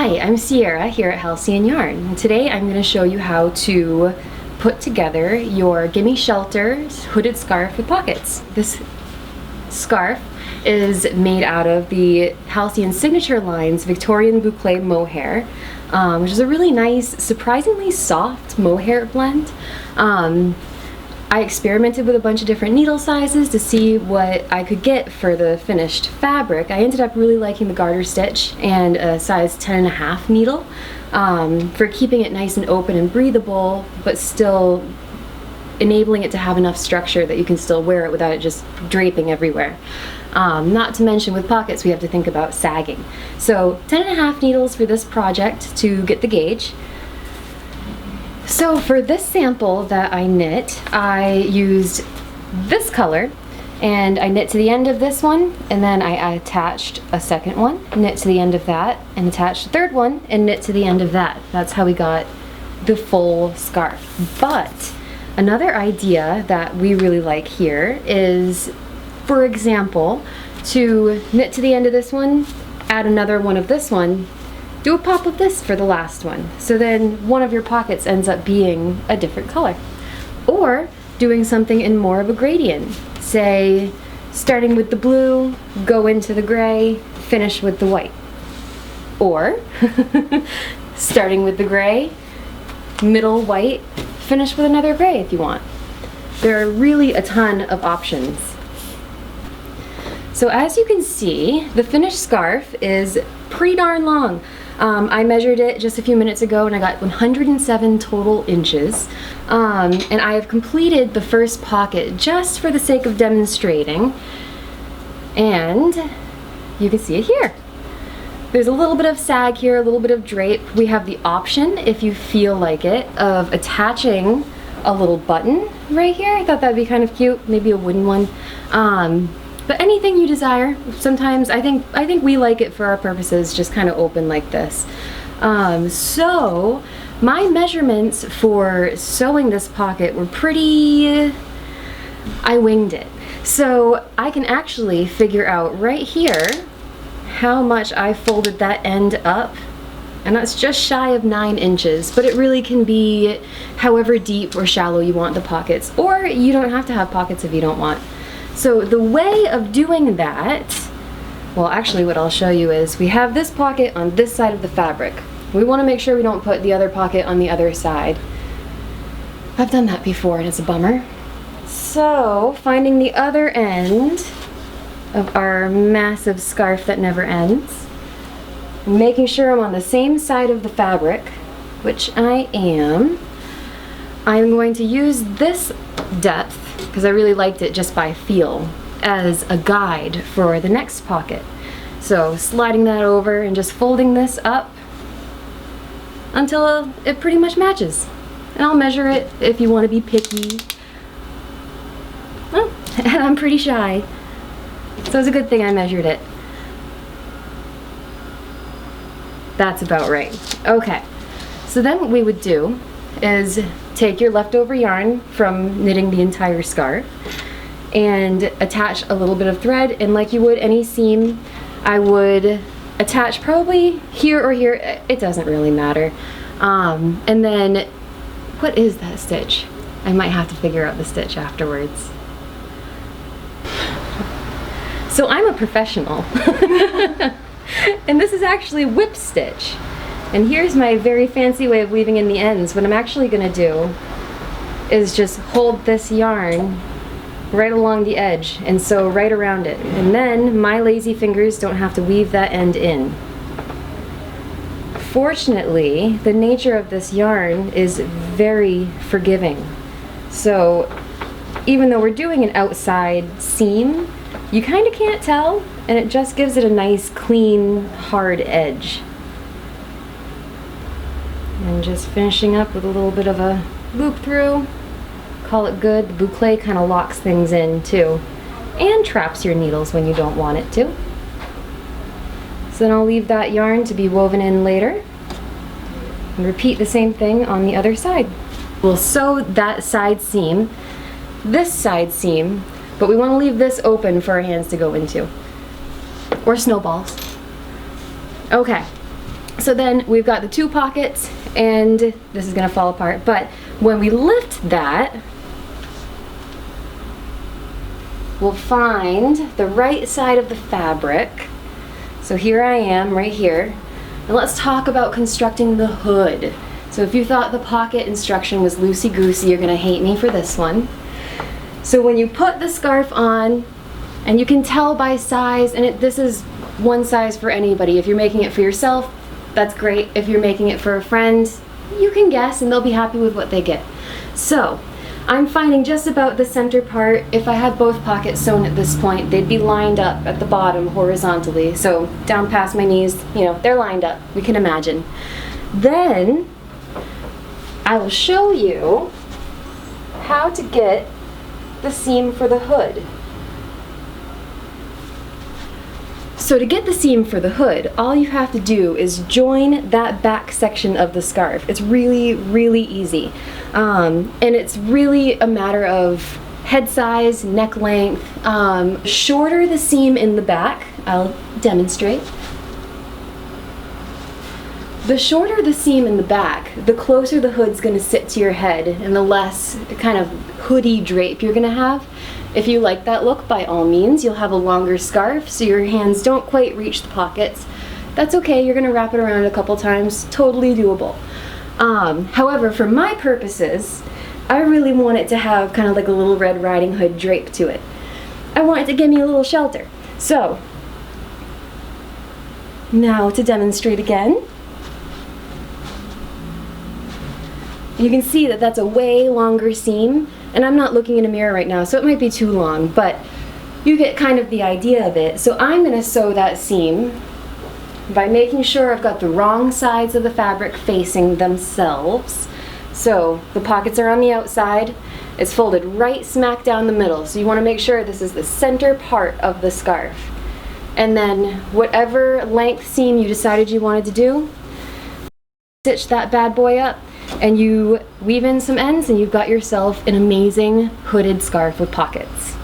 Hi, I'm Sierra here at Halcyon Yarn, and today I'm going to show you how to put together your Gimme Shelter hooded scarf with pockets. This scarf is made out of the Halcyon Signature Line's Victorian Boucle mohair, which is a really nice, surprisingly soft mohair blend. I experimented with a bunch of different needle sizes to see what I could get for the finished fabric. I ended up really liking the garter stitch and a size 10.5 needle for keeping it nice and open and breathable, but still enabling it to have enough structure that you can still wear it without it just draping everywhere. Not to mention with pockets we have to think about sagging. So 10.5 needles for this project to get the gauge. So for this sample that I knit, I used this color and I knit to the end of this one, and then I attached a second one, knit to the end of that, and attached a third one and knit to the end of that. That's how we got the full scarf. But another idea that we really like here is, for example, to knit to the end of this one, add another one of this one, do a pop of this for the last one. So then one of your pockets ends up being a different color. Or doing something in more of a gradient. Say, starting with the blue, go into the gray, finish with the white. Or, starting with the gray, middle white, finish with another gray if you want. There are really a ton of options. So as you can see, the finished scarf is pretty darn long. I measured it just a few minutes ago and I got 107 total inches. And I have completed the first pocket just for the sake of demonstrating. And you can see it here. There's a little bit of sag here, a little bit of drape. We have the option, if you feel like it, of attaching a little button right here. I thought that'd be kind of cute, maybe a wooden one. But anything you desire. Sometimes I think we like it for our purposes just kind of open like this. So my measurements for sewing this pocket were pretty, I winged it. So I can actually figure out right here how much I folded that end up, and that's just shy of 9 inches, but it really can be however deep or shallow you want the pockets, or you don't have to have pockets if you don't want. So the way of doing that, well actually what I'll show you is we have this pocket on this side of the fabric. We want to make sure we don't put the other pocket on the other side. I've done that before and it's a bummer. So finding the other end of our massive scarf that never ends, making sure I'm on the same side of the fabric, which I am, I'm going to use this depth, because I really liked it just by feel, as a guide for the next pocket. So sliding that over and just folding this up until it pretty much matches. And I'll measure it if you want to be picky. Oh, and I'm pretty shy, so it's a good thing I measured it. That's about right. Okay, so then what we would do is take your leftover yarn from knitting the entire scarf and attach a little bit of thread, and like you would any seam, I would attach probably here or here, it doesn't really matter. And then, what is that stitch? I might have to figure out the stitch afterwards. So I'm a professional. And this is actually whip stitch. And here's my very fancy way of weaving in the ends. What I'm actually gonna do is just hold this yarn right along the edge and sew right around it. And then my lazy fingers don't have to weave that end in. Fortunately, the nature of this yarn is very forgiving. So even though we're doing an outside seam, you kind of can't tell, and it just gives it a nice, clean, hard edge. And just finishing up with a little bit of a loop through. Call it good. The boucle kind of locks things in too, and traps your needles when you don't want it to. So then I'll leave that yarn to be woven in later, and repeat the same thing on the other side. We'll sew that side seam, this side seam, but we want to leave this open for our hands to go into, or snowballs. Okay, So then we've got the 2 pockets, and this is gonna fall apart, but when we lift that, we'll find the right side of the fabric. So here I am, right here. And let's talk about constructing the hood. So if you thought the pocket instruction was loosey-goosey, you're gonna hate me for this one. So when you put the scarf on, and you can tell by size, and this is one size for anybody. If you're making it for yourself, that's great. If you're making it for a friend, you can guess and they'll be happy with what they get. So I'm finding just about the center part. If I had both pockets sewn at this point, they'd be lined up at the bottom horizontally. So down past my knees, you know, they're lined up. We can imagine. Then I will show you how to get the seam for the hood. So to get the seam for the hood, all you have to do is join that back section of the scarf. It's really, really easy. And it's really a matter of head size, neck length. Shorter the seam in the back, I'll demonstrate. The shorter the seam in the back, the closer the hood's gonna sit to your head and the less kind of hoodie drape you're gonna have. If you like that look, by all means, you'll have a longer scarf so your hands don't quite reach the pockets. That's okay, you're gonna wrap it around a couple times, totally doable. However, for my purposes, I really want it to have kind of like a little Red Riding Hood drape to it. I want it to give me a little shelter. So, now to demonstrate again. You can see that that's a way longer seam, and I'm not looking in a mirror right now, so it might be too long, but you get kind of the idea of it. So I'm gonna sew that seam by making sure I've got the wrong sides of the fabric facing themselves. So the pockets are on the outside, it's folded right smack down the middle, so you wanna make sure this is the center part of the scarf. And then whatever length seam you decided you wanted to do, stitch that bad boy up, and you weave in some ends and you've got yourself an amazing hooded scarf with pockets.